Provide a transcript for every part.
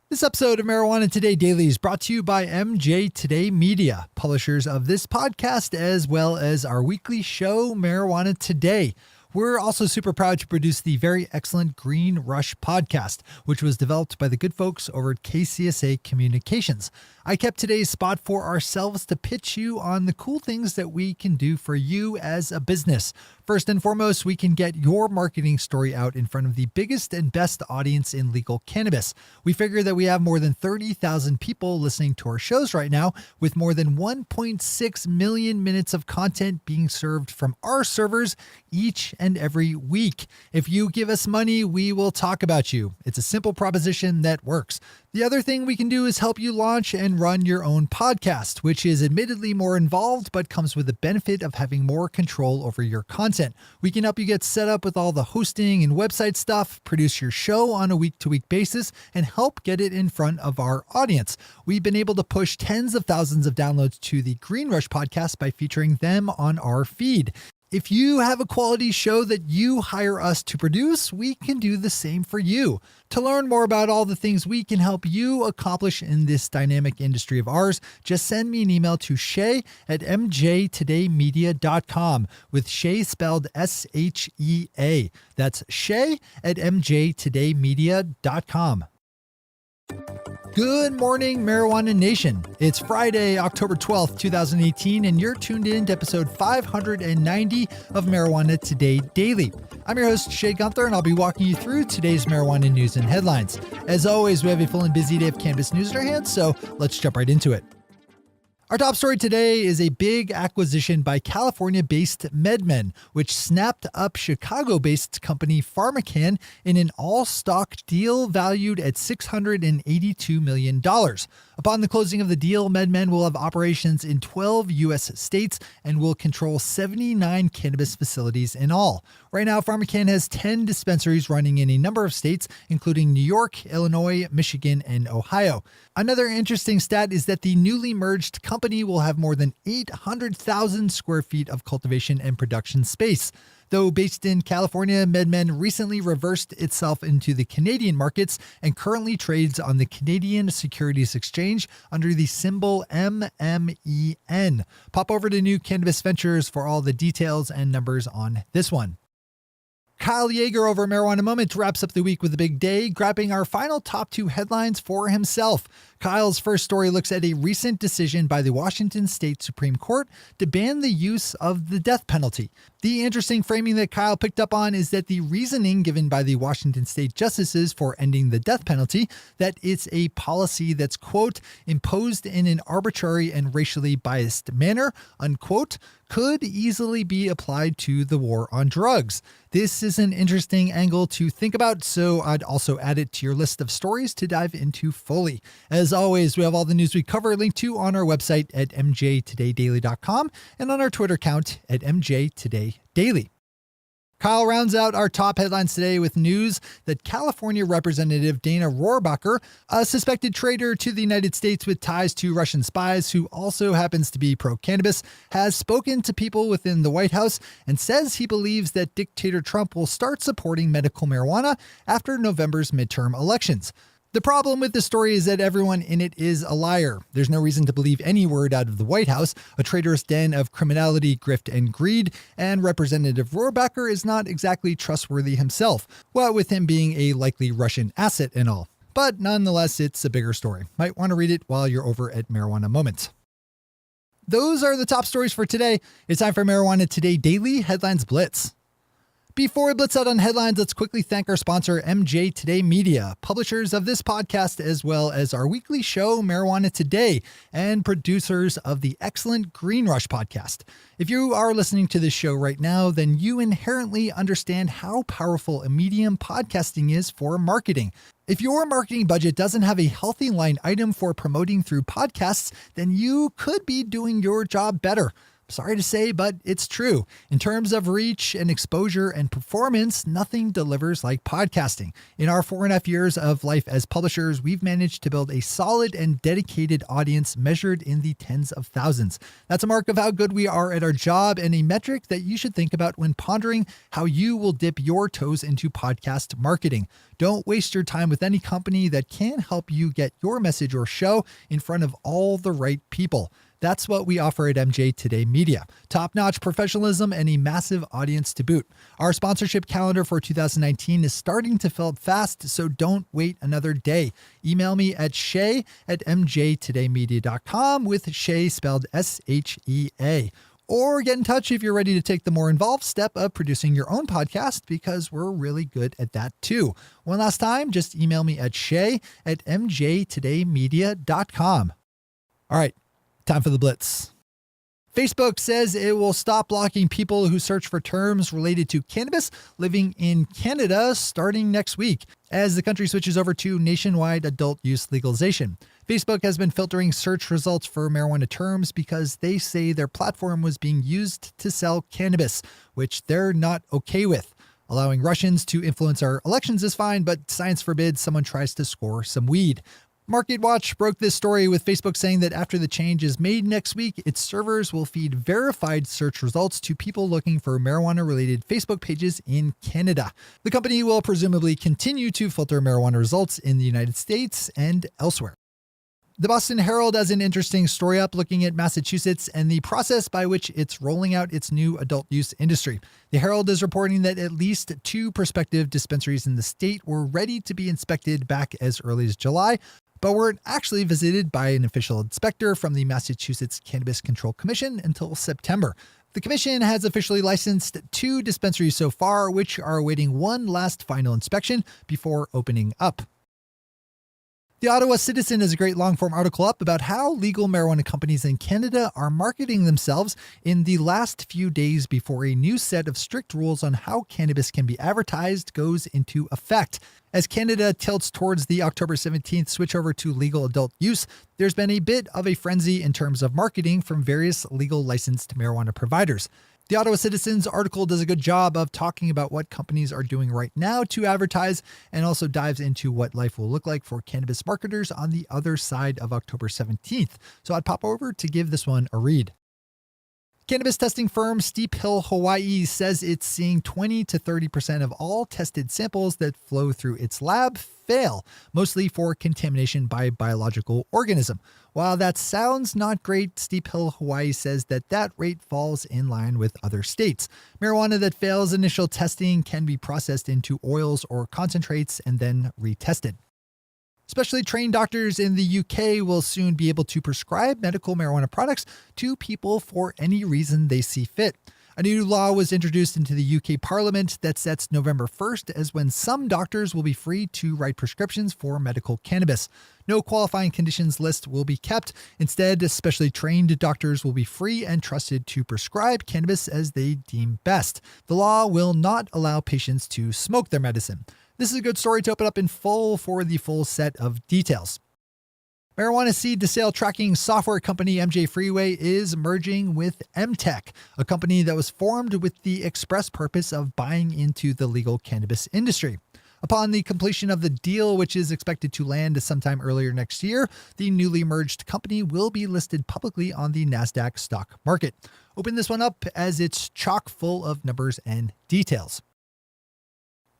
This episode of Marijuana Today Daily is brought to you by MJ Today Media, publishers of this podcast, as well as our weekly show, Marijuana Today. We're also super proud to produce the very excellent Green Rush podcast, which was developed by the good folks over at KCSA Communications. I kept today's spot for ourselves to pitch you on the cool things that we can do for you as a business. First and foremost, we can get your marketing story out in front of the biggest and best audience in legal cannabis. We figure that we have more than 30,000 people listening to our shows right now, with more than 1.6 million minutes of content being served from our servers each and every week. If you give us money, we will talk about you. It's a simple proposition that works. The other thing we can do is help you launch and run your own podcast, which is admittedly more involved, but comes with the benefit of having more control over your content. We can help you get set up with all the hosting and website stuff, produce your show on a week-to-week basis, and help get it in front of our audience. We've been able to push tens of thousands of downloads to the Green Rush podcast by featuring them on our feed. If you have a quality show that you hire us to produce, we can do the same for you. To learn more about all the things we can help you accomplish in this dynamic industry of ours, just send me an email to shay@mjtodaymedia.com, with Shay spelled S-H-E-A. That's shay@mjtodaymedia.com. Good morning, Marijuana Nation. It's Friday, October 12th, 2018, and you're tuned in to episode 590 of Marijuana Today Daily. I'm your host, Shay Gunther, and I'll be walking you through today's marijuana news and headlines. As always, we have a full and busy day of cannabis news in our hands, so let's jump right into it. Our top story today is a big acquisition by California-based MedMen, which snapped up Chicago-based company PharmaCann in an all-stock deal valued at $682 million. Upon the closing of the deal, MedMen will have operations in 12 U.S. states and will control 79 cannabis facilities in all. Right now, PharmaCann has 10 dispensaries running in a number of states, including New York, Illinois, Michigan, and Ohio. Another interesting stat is that the newly merged company will have more than 800,000 square feet of cultivation and production space. Though based in California, MedMen recently reversed itself into the Canadian markets and currently trades on the Canadian Securities Exchange under the symbol MMEN. Pop over to New Cannabis Ventures for all the details and numbers on this one. Kyle Yeager over Marijuana Moment wraps up the week with a big day, grabbing our final top two headlines for himself. Kyle's first story looks at a recent decision by the Washington State Supreme Court to ban the use of the death penalty. The interesting framing that Kyle picked up on is that the reasoning given by the Washington State justices for ending the death penalty, that it's a policy that's, quote, imposed in an arbitrary and racially biased manner, unquote, could easily be applied to the war on drugs. This is an interesting angle to think about, so I'd also add it to your list of stories to dive into fully. As always, we have all the news we cover linked to on our website at mjtodaydaily.com and on our Twitter account at mjtodaydaily. Kyle rounds out our top headlines today with news that California Representative Dana Rohrabacher, a suspected traitor to the United States with ties to Russian spies who also happens to be pro-cannabis, has spoken to people within the White House and says he believes that dictator Trump will start supporting medical marijuana after November's midterm elections. The problem with this story is that everyone in it is a liar. There's no reason to believe any word out of the White House, a traitorous den of criminality, grift, and greed, and Representative Rohrabacher is not exactly trustworthy himself, what with him being a likely Russian asset and all. But nonetheless, it's a bigger story. Might want to read it while you're over at Marijuana Moment. Those are the top stories for today. It's time for Marijuana Today Daily Headlines Blitz. Before we blitz out on headlines, let's quickly thank our sponsor, MJ Today Media, publishers of this podcast as well as our weekly show, Marijuana Today, and producers of the excellent Green Rush podcast. If you are listening to this show right now, then you inherently understand how powerful a medium podcasting is for marketing. If your marketing budget doesn't have a healthy line item for promoting through podcasts, then you could be doing your job better. Sorry to say, but it's true. In terms of reach and exposure and performance, nothing delivers like podcasting. In our 4.5 years of life as publishers, we've managed to build a solid and dedicated audience measured in the tens of thousands. That's a mark of how good we are at our job and a metric that you should think about when pondering how you will dip your toes into podcast marketing. Don't waste your time with any company that can help you get your message or show in front of all the right people. That's what we offer at MJ Today Media. Top-notch professionalism and a massive audience to boot. Our sponsorship calendar for 2019 is starting to fill up fast, so don't wait another day. Email me at shay@mjtodaymedia.com with Shay spelled S-H-E-A. Or get in touch if you're ready to take the more involved step of producing your own podcast, because we're really good at that too. One last time, just email me at shay@mjtodaymedia.com. All right. Time for the Blitz. Facebook says it will stop blocking people who search for terms related to cannabis living in Canada starting next week, as the country switches over to nationwide adult use legalization. Facebook has been filtering search results for marijuana terms because they say their platform was being used to sell cannabis, which they're not okay with. Allowing Russians to influence our elections is fine, but science forbids someone tries to score some weed. MarketWatch broke this story with Facebook saying that after the change is made next week, its servers will feed verified search results to people looking for marijuana-related Facebook pages in Canada. The company will presumably continue to filter marijuana results in the United States and elsewhere. The Boston Herald has an interesting story up looking at Massachusetts and the process by which it's rolling out its new adult use industry. The Herald is reporting that at least 2 prospective dispensaries in the state were ready to be inspected back as early as July, but weren't actually visited by an official inspector from the Massachusetts Cannabis Control Commission until September. The commission has officially licensed 2 dispensaries so far, which are awaiting one last final inspection before opening up. The Ottawa Citizen has a great long-form article up about how legal marijuana companies in Canada are marketing themselves in the last few days before a new set of strict rules on how cannabis can be advertised goes into effect. As Canada tilts towards the October 17th switch over to legal adult use, there's been a bit of a frenzy in terms of marketing from various legal licensed marijuana providers. The Ottawa Citizen's article does a good job of talking about what companies are doing right now to advertise, and also dives into what life will look like for cannabis marketers on the other side of October 17th. So I'd pop over to give this one a read. Cannabis testing firm Steep Hill Hawaii says it's seeing 20 to 30% of all tested samples that flow through its lab fail, mostly for contamination by biological organism. While that sounds not great, Steep Hill Hawaii says that rate falls in line with other states. Marijuana that fails initial testing can be processed into oils or concentrates and then retested. Specially trained doctors in the UK will soon be able to prescribe medical marijuana products to people for any reason they see fit. A new law was introduced into the UK Parliament that sets November 1st as when some doctors will be free to write prescriptions for medical cannabis. No qualifying conditions list will be kept. Instead, specially trained doctors will be free and trusted to prescribe cannabis as they deem best. The law will not allow patients to smoke their medicine. This is a good story to open up in full for the full set of details. Marijuana seed to sale tracking software company MJ Freeway is merging with MTech, a company that was formed with the express purpose of buying into the legal cannabis industry. Upon the completion of the deal, which is expected to land sometime earlier next year, the newly merged company will be listed publicly on the NASDAQ stock market. Open this one up as it's chock full of numbers and details.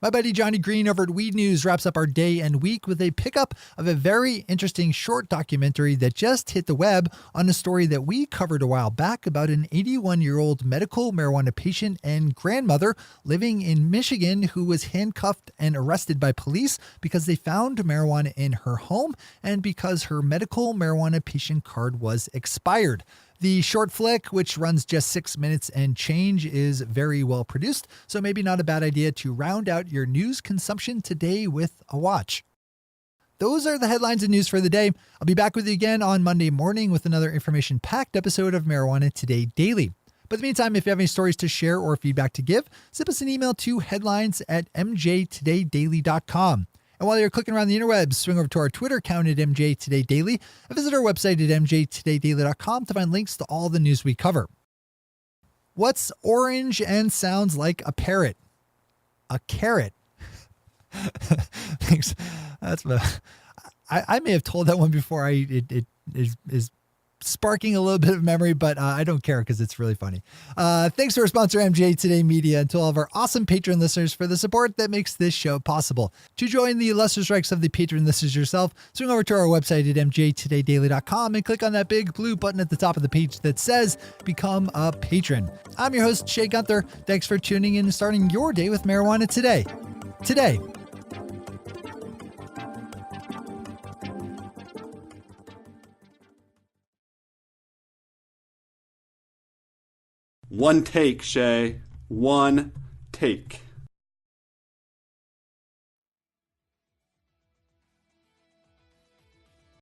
My buddy Johnny Green over at Weed News wraps up our day and week with a pickup of a very interesting short documentary that just hit the web on a story that we covered a while back about an 81-year-old medical marijuana patient and grandmother living in Michigan who was handcuffed and arrested by police because they found marijuana in her home and because her medical marijuana patient card was expired. The short flick, which runs just 6 minutes and change, is very well produced, so maybe not a bad idea to round out your news consumption today with a watch. Those are the headlines and news for the day. I'll be back with you again on Monday morning with another information-packed episode of Marijuana Today Daily. But in the meantime, if you have any stories to share or feedback to give, send us an email to headlines@mjtodaydaily.com. And while you're clicking around the interwebs, swing over to our Twitter account at MJ Today Daily and visit our website at mjtodaydaily.com to find links to all the news we cover. What's orange and sounds like a parrot? A carrot. Thanks. I may have told that one before. It is sparking a little bit of memory, but I don't care because it's really funny. Thanks to our sponsor, MJ Today Media, and to all of our awesome patron listeners for the support that makes this show possible. To join the lesser strikes of the patron listeners yourself, swing over to our website at mjtodaydaily.com and click on that big blue button at the top of the page that says Become a Patron. I'm your host, Shay Gunther. Thanks for tuning in and starting your day with marijuana today. Today. One take, Shay. One take.